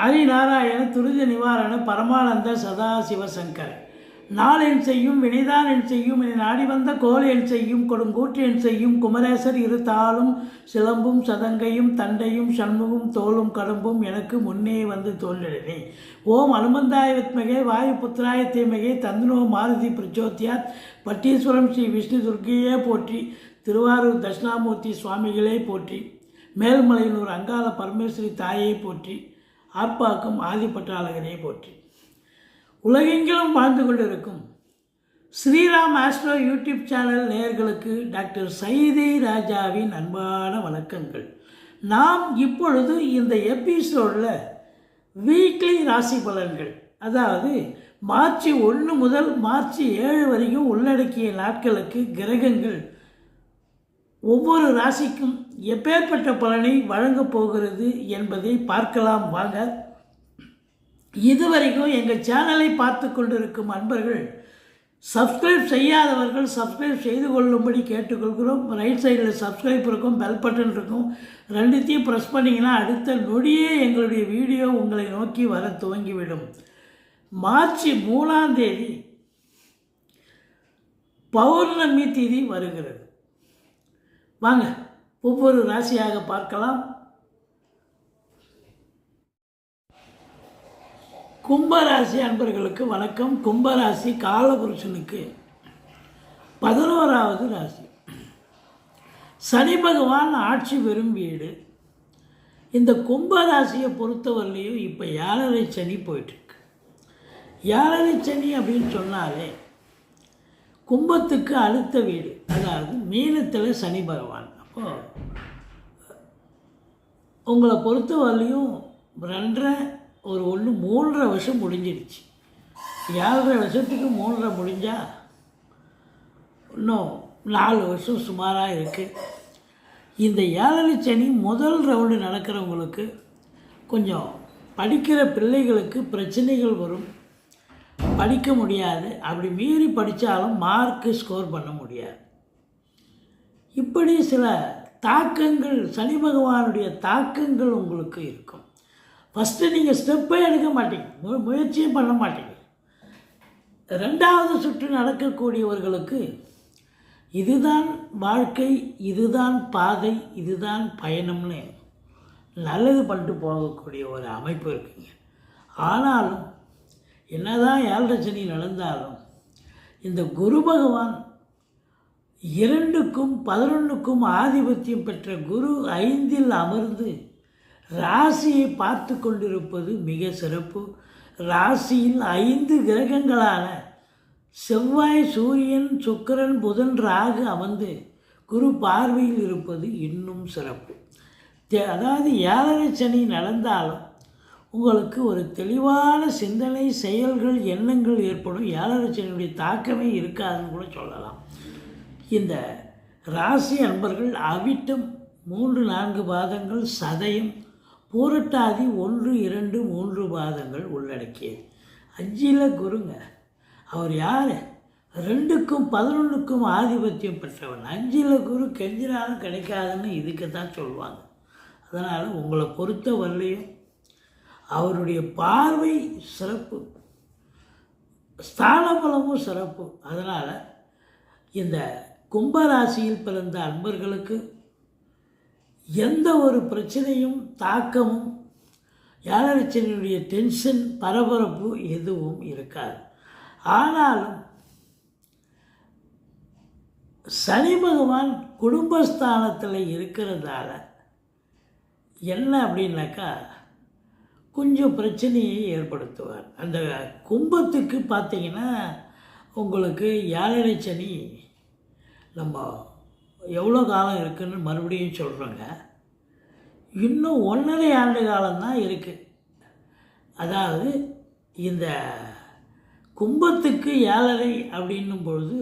ஹரிநாராயண துரித நிவாரண பரமானந்த சதாசிவசங்கர் நாளென் செய்யும் வினைதான் என் செய்யும் என நாடி வந்த கோல் என் செய்யும் கொடுங்கூற்று என் செய்யும் குமரேசர் இரு தாளும் சிலம்பும் சதங்கையும் தண்டையும் சண்முகும் தோளும் கடம்பும் எனக்கு முன்னே வந்து தோன்றினே. ஓம் அனுமந்தாய வித்மகே வாயு புத்திராய தீமகே தந்துனோ மாருதி பிரச்சோத்தியாத் பட்டீஸ்வரம் ஸ்ரீ விஷ்ணு துர்க்கையே போற்றி. திருவாரூர் தட்சிணாமூர்த்தி சுவாமிகளே போற்றி. மேல்மலையனூர் அங்காள பரமேஸ்வரி தாயை போற்றி. ஆர்ப்பாக்கும் ஆதிப்பட்டாளகனே போற்றி. உலகெங்கிலும் வாழ்ந்து கொண்டிருக்கும் ஸ்ரீராம் ஆஸ்ட்ரோ யூடியூப் சேனல் நேயர்களுக்கு டாக்டர் சைதை ராஜாவின் அன்பான வணக்கங்கள். நாம் இப்பொழுது இந்த எபிசோடில் வீக்லி ராசி பலன்கள், அதாவது மார்ச் 1 முதல் மார்ச் 7 வரைக்கும் உள்ளடக்கிய நாட்களுக்கு கிரகங்கள் ஒவ்வொரு ராசிக்கும் எப்பேற்பட்ட பலனை வழங்கப் போகிறது என்பதை பார்க்கலாம் வாங்க. இதுவரைக்கும் எங்கள் சேனலை பார்த்து கொண்டிருக்கும் அன்பர்கள் சப்ஸ்கிரைப் செய்யாதவர்கள் சப்ஸ்கிரைப் செய்து கொள்ளும்படி கேட்டுக்கொள்கிறோம். ரைட் சைடில் சப்ஸ்கிரைப் இருக்கும், பெல் பட்டன் இருக்கும், ரெண்டுத்தையும் ப்ரெஸ் பண்ணிங்கன்னா அடுத்த நொடியே எங்களுடைய வீடியோ உங்களை நோக்கி வர துவங்கிவிடும். மார்ச் 3ஆம் தேதி பௌர்ணமி திதி வருகிறது. வாங்க ஒவ்வொரு ராசியாக பார்க்கலாம். கும்பராசி அன்பர்களுக்கு வணக்கம். கும்பராசி காலபுருஷனுக்கு 11வது ராசி. சனி பகவான் ஆட்சி பெறும் வீடு. இந்த கும்பராசியை பொறுத்தவரையிலையும் இப்போ 7.5 சனி போயிட்டுருக்கு. 7.5 சனி அப்படின்னு சொன்னாலே கும்பத்துக்கு அடுத்த வீடு, அதாவது மீனத்தில் சனி பகவான். அப்போது உங்களை பொறுத்தவரையிலையும் 3.5 வருஷம் முடிஞ்சிடுச்சு. 7.5 வருஷத்துக்கு 3.5 முடிஞ்சால் இன்னும் 4 வருஷம் சுமாராக இருக்குது. இந்த 7.5 சனி முதல் ரவுண்டு நடக்கிறவங்களுக்கு கொஞ்சம் படிக்கிற பிள்ளைகளுக்கு பிரச்சனைகள் வரும், படிக்க முடியாது, அப்படி மீறி படித்தாலும் மார்க்கு ஸ்கோர் பண்ண முடியாது. இப்படி சில தாக்கங்கள், சனி பகவானுடைய தாக்கங்கள் உங்களுக்கு இருக்கும். ஃபஸ்ட்டு நீங்கள் ஸ்டெப்பே எடுக்க மாட்டீங்க, முயற்சியும் பண்ண மாட்டீங்க. 2வது சுற்று நடக்கக்கூடியவர்களுக்கு இதுதான் வாழ்க்கை, இதுதான் பாதை, இதுதான் பயணம்னு நல்லது பண்ணிட்டு போகக்கூடிய ஒரு அமைப்பு இருக்குங்க. ஆனாலும் என்னதான் 7.5 சனி நடந்தாலும் இந்த குரு பகவான் 2க்கும் 11க்கும் ஆதிபத்தியம் பெற்ற குரு 5இல் அமர்ந்து ராசியை பார்த்து கொண்டிருப்பது மிக சிறப்பு. ராசியில் 5 கிரகங்களான செவ்வாய், சூரியன், சுக்கிரன், புதன், ராகு அமர்ந்து குரு பார்வையில் இருப்பது இன்னும் சிறப்பு. அதாவது 7.5 சனி நடந்தாலும் உங்களுக்கு ஒரு தெளிவான சிந்தனை, செயல்கள், எண்ணங்கள் ஏற்படும். 7.5 சனியுடைய தாக்கமே இருக்காதுன்னு கூட சொல்லலாம். இந்த ராசி அன்பர்கள் அவிட்டம் 3-4 பாதங்கள், சதயம், பூரட்டாதி 1, 2, 3 பாதங்கள் உள்ளடக்கியது. 5ல் குருங்க. அவர் யார்? 2க்கும் 11க்கும் ஆதிபத்தியம் பெற்றவன். 5ல் குரு கெஞ்சினாலும் கிடைக்காதுன்னு இதுக்கு தான் சொல்லுவாங்க. அதனால் உங்களை பொறுத்த வரலையும் அவருடைய பார்வை சிறப்பு, ஸ்தான பலமும் சிறப்பு. அதனால் இந்த கும்பராசியில் பிறந்த அன்பர்களுக்கு எந்த ஒரு பிரச்சனையும் தாக்கமும் 7.5 சனியுடைய டென்ஷன், பரபரப்பு எதுவும் இருக்காது. ஆனாலும் சனி பகவான் குடும்பஸ்தானத்தில் இருக்கிறதால என்ன அப்படின்னாக்கா கொஞ்சம் பிரச்சனையை ஏற்படுத்துவார். அந்த கும்பத்துக்கு பார்த்திங்கன்னா உங்களுக்கு 7.5 சனி நம்ம எவ்வளோ காலம் இருக்குதுன்னு மறுபடியும் சொல்கிறோங்க. இன்னும் 1.5 ஆண்டு காலம்தான் இருக்குது. அதாவது இந்த கும்பத்துக்கு 7.5 அப்படின்னும் பொழுது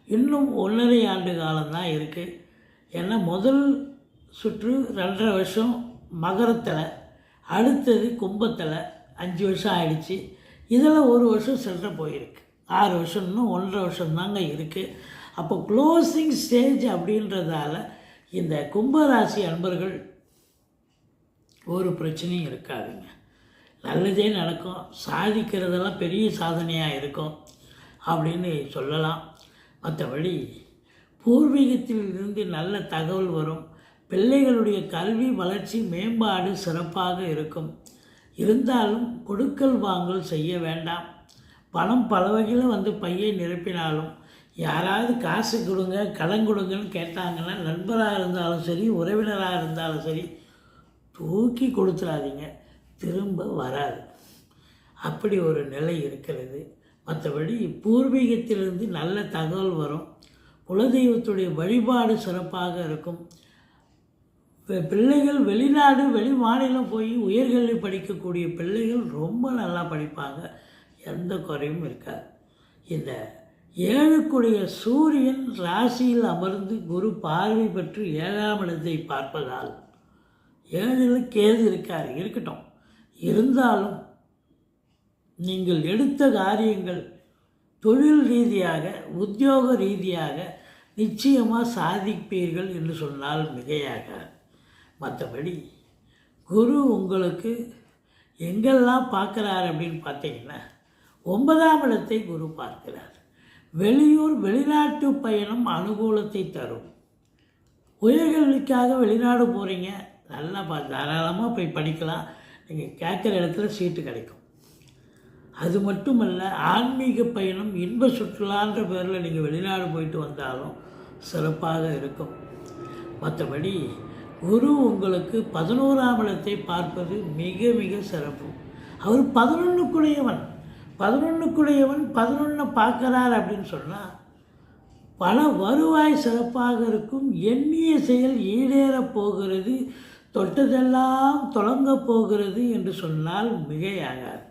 இன்னும் 1.5 ஆண்டு காலம்தான் இருக்குது. ஏன்னா முதல் சுற்று 2.5 வருஷம் மகரத்தில், அடுத்தது கும்பத்தில் 5 வருஷம் ஆயிடுச்சு. இதில் 1 வருஷம் செல்ற போயிருக்கு. 6 வருஷம், இன்னும் 1.5 வருஷம் தாங்க இருக்குது. அப்போ க்ளோசிங் ஸ்டேஜ் அப்படின்றதால இந்த கும்பராசி அன்பர்கள் ஒரு பிரச்சனையும் இருக்காதுங்க. நல்லதே நடக்கும், சாதிக்கிறதெல்லாம் பெரிய சாதனையாக இருக்கும் அப்படின்னு சொல்லலாம். மற்றபடி பூர்வீகத்தில் இருந்து நல்ல தகவல் வரும். பிள்ளைகளுடைய கல்வி வளர்ச்சி மேம்பாடு சிறப்பாக இருக்கும். இருந்தாலும் கொடுக்கல் வாங்கல் செய்ய வேண்டாம். பணம் பல வகையில் வந்து பையை நிரப்பினாலும் யாராவது காசு கொடுங்க கடன் கொடுங்கன்னு கேட்டாங்கன்னா நண்பராக இருந்தாலும் சரி உறவினராக இருந்தாலும் சரி தூக்கி கொடுத்துடாதீங்க, திரும்ப வராது. அப்படி ஒரு நிலை இருக்கிறது. மற்றபடி பூர்வீகத்திலிருந்து நல்ல தகவல் வரும். குலதெய்வத்துடைய வழிபாடு சிறப்பாக இருக்கும். பிள்ளைகள் வெளிநாடு வெளி மாநிலம் போய் உயர்கல்வி படிக்கக்கூடிய பிள்ளைகள் ரொம்ப நல்லா படிப்பாங்க, எந்த குறையும் இருக்காது. இந்த 7க்குடைய சூரியன் ராசியில் அமர்ந்து குரு பார்வை பெற்று 7ஆம் இடத்தை பார்ப்பதால் 7ல் கேது இருக்கட்டும். இருந்தாலும் நீங்கள் எடுத்த காரியங்கள் தொழில் ரீதியாக உத்தியோக ரீதியாக நிச்சயமாக சாதிப்பீர்கள் என்று சொன்னால் மிகையாக. மற்றபடி குரு உங்களுக்கு எங்கெல்லாம் பார்க்குறார் அப்படின்னு பார்த்தீங்கன்னா 9ஆம் இடத்தை குரு பார்க்கிறார். வெளியூர் வெளிநாட்டு பயணம் அனுகூலத்தை தரும். உயர்கல்விக்காக வெளிநாடு போகிறீங்க, நல்லா தாராளமாக போய் படிக்கலாம். நீங்கள் கேட்குற இடத்துல சீட்டு கிடைக்கும். அது மட்டுமல்ல, ஆன்மீக பயணம் இன்ப சுற்றுலான்ற பேரில் நீங்கள் வெளிநாடு போயிட்டு வந்தாலும் சிறப்பாக இருக்கும். மற்றபடி குரு உங்களுக்கு 11ஆம் இடத்தை பார்ப்பது மிக மிக சிறப்பு. அவர் 11க்குடையவன் 11 பார்க்குறார் அப்படின்னு சொன்னால் பல வருவாய் சிறப்பாக இருக்கும். எண்ணிய செயல் ஈடேறப் போகிறது, தொட்டதெல்லாம் தொடங்கப் போகிறது என்று சொன்னால் மிகையாகாது.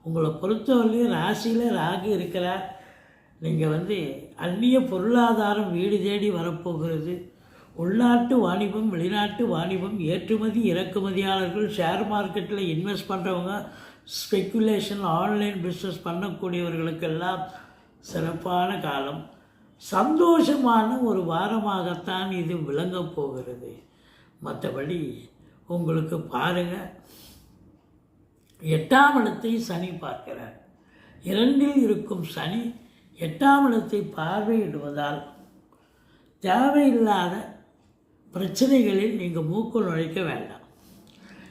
உங்களை பொறுத்தவரையிலும் ராசியில் ராகு இருக்கிறார். நீங்கள் அந்நிய பொருளாதாரம் வீடு தேடி வரப்போகிறது. உள்நாட்டு வாணிபம் வெளிநாட்டு வாணிபம் ஏற்றுமதி இறக்குமதியாளர்கள் ஷேர் மார்க்கெட்டில் இன்வெஸ்ட் பண்ணுறவங்க ஸ்பெக்குலேஷன் ஆன்லைன் பிஸ்னஸ் பண்ணக்கூடியவர்களுக்கெல்லாம் சிறப்பான காலம். சந்தோஷமான ஒரு வாரமாகத்தான் இது விளங்கப் போகிறது. மற்றபடி உங்களுக்கு பாருங்கள், 8ஆம் இடத்தை சனி பார்க்கிறார். 2ல் இருக்கும் சனி 8ஆம் இடத்தை பார்வையிடுவதால் தேவையில்லாத பிரச்சனைகளில் நீங்கள் மூக்கு நுழைக்க வேண்டாம்.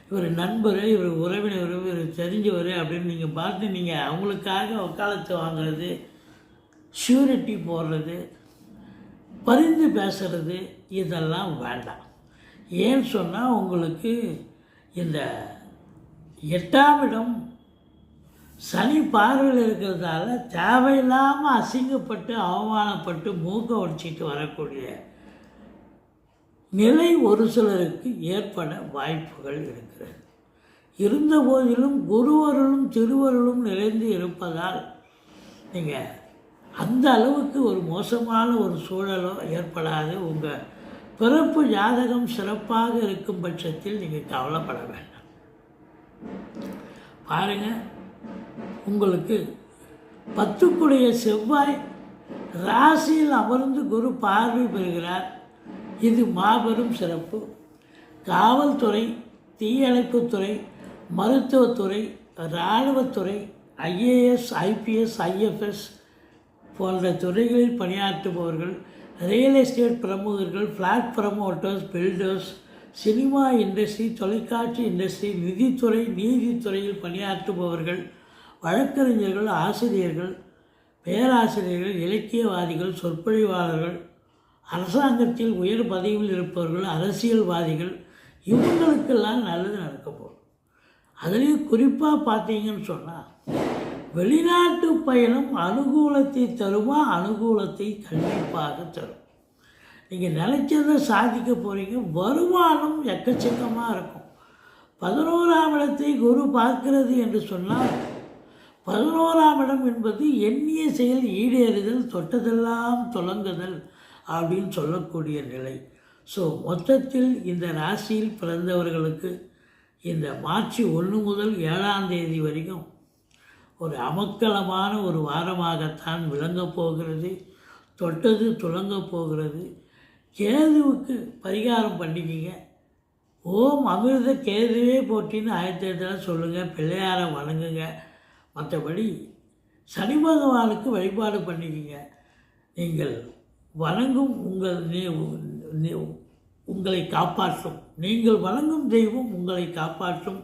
இவர் நண்பர், இவர் உறவினர், இவர் தெரிஞ்சவர் அப்படின்னு நீங்கள் பார்த்து நீங்கள் அவங்களுக்காக வக்காலத்து வாங்கிறது, ஷூரிட்டி போடுறது, பரிந்து பேசுகிறது இதெல்லாம் வேண்டாம். ஏன்னு சொன்னால் உங்களுக்கு இந்த 8ஆம் இடம் சனி பார்வையில் இருக்கிறதால தேவையில்லாமல் அசிங்கப்பட்டு அவமானப்பட்டு மூக்கை உடைச்சிட்டு வரக்கூடிய நிலை ஒரு சிலருக்கு ஏற்பட வாய்ப்புகள் இருக்கிறது. இருந்த போதிலும் குருவருளும் திருவருளும் நிறைந்து இருப்பதால் நீங்கள் அந்த அளவுக்கு ஒரு மோசமான ஒரு சூழலோ ஏற்படாது. உங்கள் பிறப்பு ஜாதகம் சிறப்பாக இருக்கும் பட்சத்தில் நீங்கள் கவலைப்பட வேண்டாம். பாருங்கள், உங்களுக்கு 10க்குடைய செவ்வாய் ராசியில் அமர்ந்து குரு பார்வை பெறுகிறார். இது மாபெரும் சிறப்பு. காவல்துறை, தீயணைப்புத்துறை, மருத்துவத்துறை, இராணுவத்துறை, IAS, IPS, IFS போன்ற துறைகளில் பணியாற்றுபவர்கள், ரியல் எஸ்டேட் பிரமுகர்கள், flat promoters, builders, cinema industry, தொலைக்காட்சி இண்டஸ்ட்ரி, நிதித்துறை, நீதித்துறையில் பணியாற்றுபவர்கள், வழக்கறிஞர்கள், ஆசிரியர்கள், பேராசிரியர்கள், இலக்கியவாதிகள், சொற்பொழிவாளர்கள், அரசாங்கத்தில் உயர் பதவியில் இருப்பவர்கள், அரசியல்வாதிகள், இவங்களுக்கெல்லாம் நல்லது நடக்க போகும். அதுலேயும் குறிப்பாக பார்த்தீங்கன்னு சொன்னால் வெளிநாட்டு பயணம் அனுகூலத்தை தருமா? அனுகூலத்தை கண்டிப்பாக தரும். நீங்கள் நினைச்சதை சாதிக்க போகிறீங்க. வருமானம் எக்கச்சக்கமாக இருக்கும். 11ஆம் இடத்தை குரு பார்க்கிறது என்று சொன்னால் 11ஆம் இடம் என்பது எண்ணிய செயல் ஈடேறுதல், தொட்டதெல்லாம் தொடங்குதல் அப்படின்னு சொல்லக்கூடிய நிலை. ஸோ மொத்தத்தில் இந்த ராசியில் பிறந்தவர்களுக்கு இந்த மார்ச் 1 முதல் 7ஆம் தேதி வரைக்கும் ஒரு அமக்கலமான ஒரு வாரமாகத்தான் விளங்கப் போகிறது. தொட்டது துளங்கப் போகிறது. கேதுவுக்கு பரிகாரம் பண்ணிக்கிங்க. ஓம் அமிர்த கேதுவே போற்றின்னு 1008 சொல்லுங்கள். பிள்ளையாரை வணங்குங்க. மற்றபடி சனி பகவானுக்கு வழிபாடு பண்ணிக்கிங்க. நீங்கள் வணங்கும் உங்களை காப்பாற்றும். நீங்கள் வணங்கும் தெய்வம் உங்களை காப்பாற்றும்.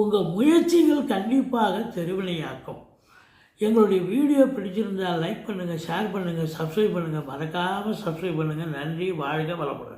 உங்கள் முயற்சிகள் கண்டிப்பாக திருவினையாக்கும். எங்களுடைய வீடியோ பிடிச்சிருந்தால் லைக் பண்ணுங்கள், ஷேர் பண்ணுங்கள், சப்ஸ்கிரைப் பண்ணுங்கள். மறக்காமல் சப்ஸ்கிரைப் பண்ணுங்கள். நன்றி. வாழ்க வளமுடன்.